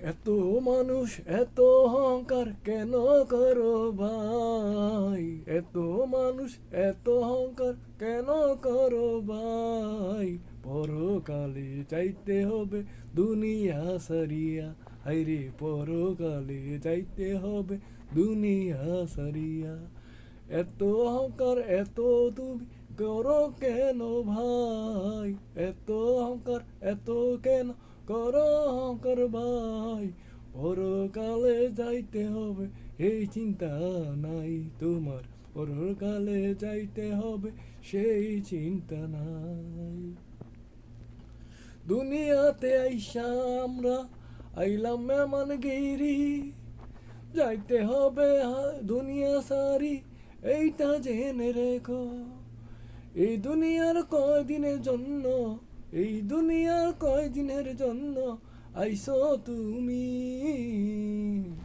এত মানুষ এত অহংকার কেন করো ভাই? এত মানুষ এত অহংকার কেন করো ভাই? পরকালে যাইতে হবে দুনিয়া সারিয়া, হাইরে পরকালে যাইতে হবে দুনিয়া সারিয়া। এত অহংকার এত তুমি করো কেন ভাই? এত অহংকার এত কেন করো অহংকার ভাই? পরকালে যাইতে হবে এই চিন্তা নাই তোমার, পরকালে যাইতে হবে সেই চিন্তা নাই। দুনিয়াতে আইসা আমরা আইলাম মেহমান গিরি, যাইতে হবে দুনিয়া সারি, এইটা জেনে রেখো। এই দুনিয়ার কয়দিনের জন্য, এই দুনিয়ার কয়দিনের জন্য আইসো তুমি,